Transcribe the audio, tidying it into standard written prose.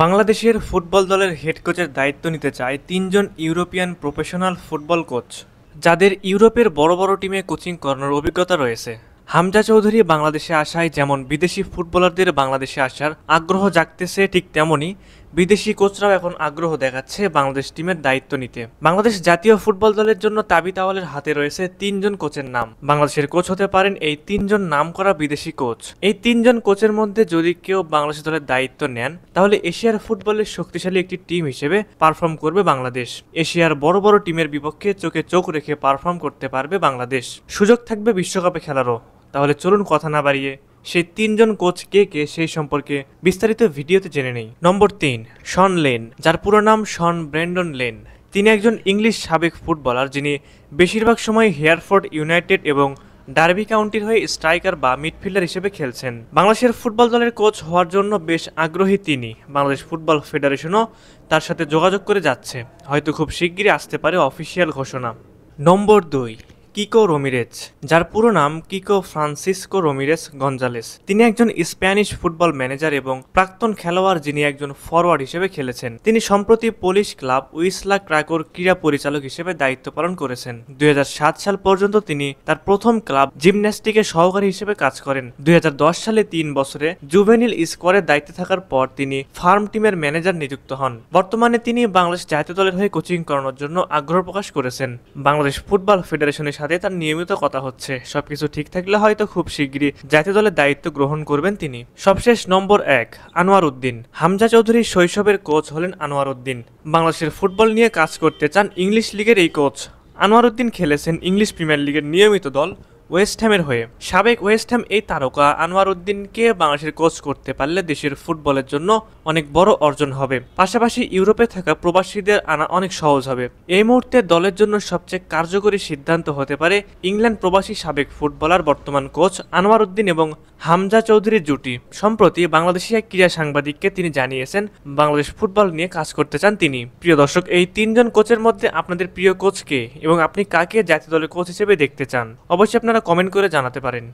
বাংলাদেশের ফুটবল দলের হেড কোচের দায়িত্ব নিতে চায় তিনজন ইউরোপিয়ান প্রফেশনাল ফুটবল কোচ, যাদের ইউরোপের বড় বড় টিমে কোচিং করানোর অভিজ্ঞতা রয়েছে। হামজা চৌধুরী বাংলাদেশে আসায় যেমন বিদেশি ফুটবলারদের বাংলাদেশে আসার আগ্রহ জাগতেছে, ঠিক তেমনই বিদেশি কোচরাও এখন আগ্রহ দেখাচ্ছে বাংলাদেশ টিমের দায়িত্ব নিতে। বাংলাদেশ জাতীয় ফুটবল দলের জন্য তাবিত আউয়ালের হাতে রয়েছে তিনজন কোচের নাম। বাংলাদেশের কোচ হতে পারেন এই তিনজন নামকরা বিদেশি কোচ। এই তিনজন কোচের মধ্যে যদি কেউ বাংলাদেশ দলের দায়িত্ব নেন, তাহলে এশিয়ার ফুটবলের শক্তিশালী একটি টিম হিসেবে পারফর্ম করবে বাংলাদেশ। এশিয়ার বড় বড় টিমের বিপক্ষে চোখে চোখ রেখে পারফর্ম করতে পারবে বাংলাদেশ। সুযোগ থাকবে বিশ্বকাপে খেলারও। তাহলে চলুন কথা না বাড়িয়ে সেই তিনজন কোচ কে কে সেই সম্পর্কে বিস্তারিত ভিডিওতে জেনে নেই। নম্বর 3, শন লেন, যার পুরো নাম শন ব্রেন্ডন লেন। তিনি একজন ইংলিশ সাবেক ফুটবলার, যিনি বেশিরভাগ সময় হেয়ারফোর্ড ইউনাইটেড এবং ডার্বি কাউন্টির হয়ে স্ট্রাইকার বা মিডফিল্ডার হিসেবে খেলছেন। বাংলাদেশের ফুটবল দলের কোচ হওয়ার জন্য বেশ আগ্রহী তিনি। বাংলাদেশ ফুটবল ফেডারেশনও তার সাথে যোগাযোগ করে যাচ্ছে। হয়তো খুব শিগগিরই আসতে পারে অফিসিয়াল ঘোষণা। নম্বর 2, কিকো রমিরেজ, যার পুরো নাম কিকো ফ্রান্সিসকো রমিরেজ গঞ্জালেস। তিনি একজন স্প্যানিশ ফুটবল ম্যানেজার এবং প্রাক্তন খেলোয়াড়, যিনি একজন ফরওয়ার্ড হিসেবে খেলেছেন। তিনি সম্প্রতি পোলিশ ক্লাব উইসলা ক্রাকোর ক্রীড়া পরিচালক হিসেবে দায়িত্ব পালন করেছেন। 2007 সাল পর্যন্ত তিনি তার প্রথম ক্লাব জিমন্যাস্টিকের সহকারী হিসেবে কাজ করেন। 2010 সালে 3 বছরে জুভেনিল স্কোয়াডের দায়িত্বে থাকার পর তিনি ফার্ম টিমের ম্যানেজার নিযুক্ত হন। বর্তমানে তিনি বাংলাদেশ জাতীয় দলের হয়ে কোচিং করানোর জন্য আগ্রহ প্রকাশ করেছেন। বাংলাদেশ ফুটবল ফেডারেশনের সাথে তার নিয়মিত কথা হচ্ছে। সবকিছু ঠিক থাকলে হয়তো খুব শিগগিরই জাতীয় দলের দায়িত্ব গ্রহণ করবেন তিনি। সবশেষ নম্বর 1, আনোয়ার উদ্দিন। হামজা চৌধুরীর শৈশবের কোচ হলেন আনোয়ার উদ্দিন। বাংলাদেশের ফুটবল নিয়ে কাজ করতে চান ইংলিশ লিগের এই কোচ। আনোয়ার উদ্দিন খেলেছেন ইংলিশ প্রিমিয়ার লিগের নিয়মিত দল ওয়েস্ট হ্যামের হয়ে। সাবেক ওয়েস্ট হ্যাম এই তারকা আনোয়ার উদ্দিনকে বাংলাদেশের কোচ করতে পারলে দেশের ফুটবলের জন্য অনেক বড় অর্জন হবে। পাশাপাশি ইউরোপে থাকা প্রবাসীদের আনা অনেক সহজ হবে। এই মুহূর্তে দলের জন্য সবচেয়ে কার্যকরী সিদ্ধান্ত হতে পারে ইংল্যান্ড প্রবাসী সাবেক ফুটবলার বর্তমান কোচ আনোয়ার উদ্দিন এবং হামজা চৌধুরীর জুটি। সম্প্রতি বাংলাদেশি এক ক্রীড়া সাংবাদিককে তিনি জানিয়েছেন বাংলাদেশ ফুটবল নিয়ে কাজ করতে চান তিনি। প্রিয় দর্শক, এই তিনজন কোচের মধ্যে আপনাদের প্রিয় কোচ কে এবং আপনি কাকে জাতীয় দলের কোচ হিসেবে দেখতে চান? অবশ্যই আপনারা কমেন্ট করে জানাতে পারেন।